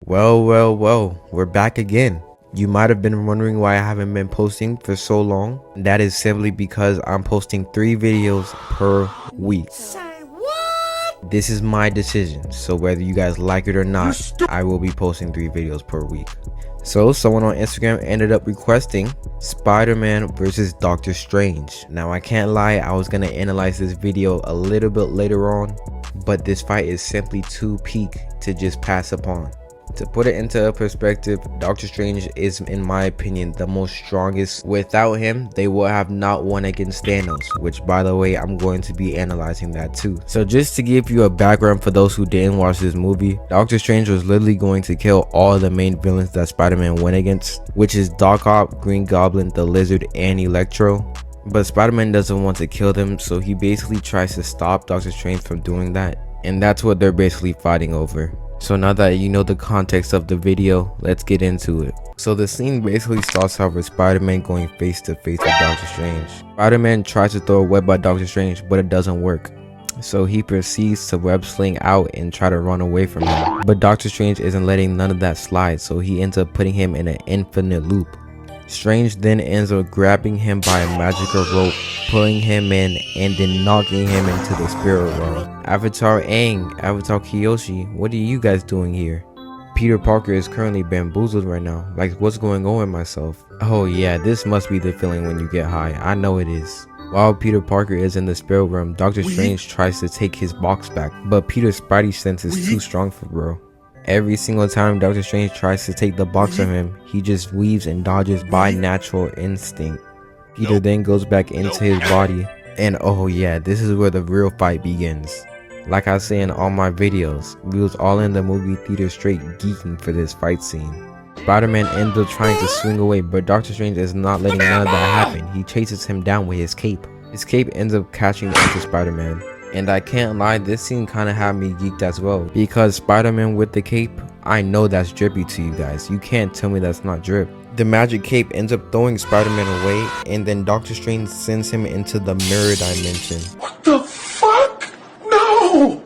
Well, we're back again. You might have been wondering why I haven't been posting for so long. That is simply because I'm posting 3 videos per week. Say what? This is my decision, so whether you guys like it or not, I will be posting 3 videos per week. So someone on Instagram ended up requesting Spider-Man versus Doctor Strange. Now I can't lie, I was gonna analyze this video a little bit later on, but this fight is simply too peak to just pass upon. To put it into perspective, Doctor Strange is, in my opinion, the most strongest. Without him, they will have not won against Thanos, which, by the way, I'm going to be analyzing that too. So just to give you a background for those who didn't watch this movie, Doctor Strange was literally going to kill all the main villains that Spider-Man went against, which is Doc Ock, Green Goblin, the Lizard, and Electro. But Spider-Man doesn't want to kill them, so he basically tries to stop Doctor Strange from doing that, and that's what they're basically fighting over. So now that you know the context of the video, let's get into it. So the scene basically starts off with Spider-Man going face to face with Doctor Strange. Spider-Man tries to throw a web at Doctor Strange, but it doesn't work. So he proceeds to web sling out and try to run away from him. But Doctor Strange isn't letting none of that slide, so he ends up putting him in an infinite loop. Strange then ends up grabbing him by a magical rope, pulling him in, and then knocking him into the spirit world. Avatar Aang, Avatar Kyoshi, what are you guys doing here? Peter Parker is currently bamboozled right now. Like, what's going on with myself? Oh yeah, this must be the feeling when you get high. I know it is. While Peter Parker is in the spirit realm, Doctor Strange tries to take his box back, but Peter's spidey sense is too strong for bro. Every single time Doctor Strange tries to take the box from him, he just weaves and dodges by natural instinct. Peter then goes back into his body, and oh yeah, this is where the real fight begins. Like I say in all my videos, we was all in the movie theater straight geeking for this fight scene. Spider-Man ends up trying to swing away, but Doctor Strange is not letting none of that happen. He chases him down with his cape. His cape ends up catching onto Spider-Man. And I can't lie, this scene kind of had me geeked as well, because Spider-Man with the cape, I know that's drippy to you guys. You can't tell me that's not drip. The magic cape ends up throwing Spider-Man away, and then Doctor Strange sends him into the mirror dimension. What the fuck? No!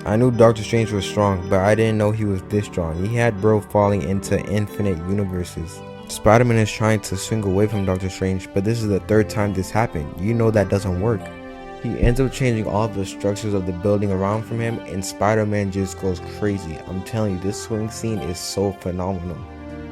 I knew Doctor Strange was strong, but I didn't know he was this strong. He had bro falling into infinite universes. Spider-Man is trying to swing away from Doctor Strange, but this is the 3rd time this happened. You know that doesn't work. He ends up changing all of the structures of the building around from him, and Spider-Man just goes crazy. I'm telling you, this swing scene is so phenomenal.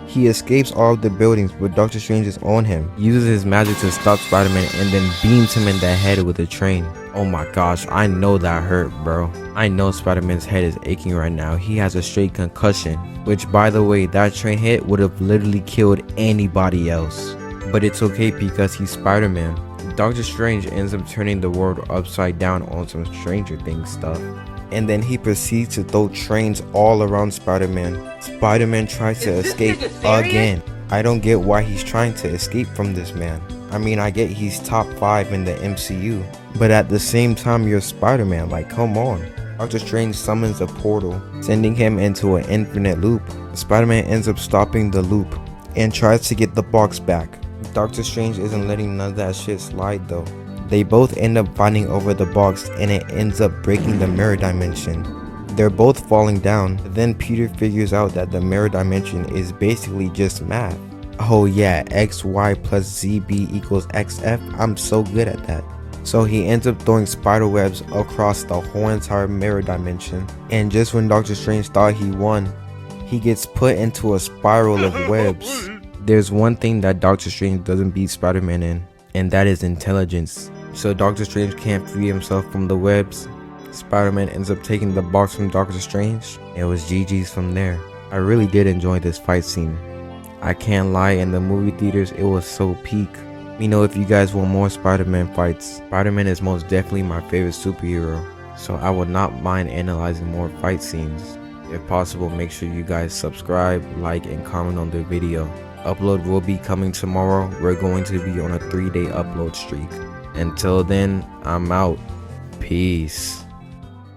He escapes all of the buildings, but Doctor Strange is on him. He uses his magic to stop Spider-Man and then beams him in the head with a train. Oh my gosh, I know that hurt, bro. I know Spider-Man's head is aching right now. He has a straight concussion, which, by the way, that train hit would have literally killed anybody else. But it's okay because he's Spider-Man. Doctor Strange ends up turning the world upside down on some Stranger Things stuff. And then he proceeds to throw trains all around Spider-Man. Spider-Man tries to escape again. I don't get why he's trying to escape from this man. I mean, I get he's top 5 in the MCU, but at the same time you're Spider-Man, like come on. Doctor Strange summons a portal, sending him into an infinite loop. Spider-Man ends up stopping the loop and tries to get the box back. Doctor Strange isn't letting none of that shit slide though. They both end up fighting over the box, and it ends up breaking the mirror dimension. They're both falling down. Then Peter figures out that the mirror dimension is basically just math. Oh yeah, XY plus ZB equals XF. I'm so good at that. So he ends up throwing spider webs across the whole entire mirror dimension. And just when Doctor Strange thought he won, he gets put into a spiral of webs. There's one thing that Doctor Strange doesn't beat Spider-Man in, and that is intelligence. So Doctor Strange can't free himself from the webs. Spider-Man ends up taking the box from Doctor Strange. It was GG's from there. I really did enjoy this fight scene. I can't lie, in the movie theaters it was so peak. Let me know if you guys want more Spider-Man fights. Spider-Man is most definitely my favorite superhero, so I would not mind analyzing more fight scenes. If possible, make sure you guys subscribe, like, and comment on the video. Upload will be coming tomorrow. We're going to be on a 3-day upload streak. Until then, I'm out. Peace.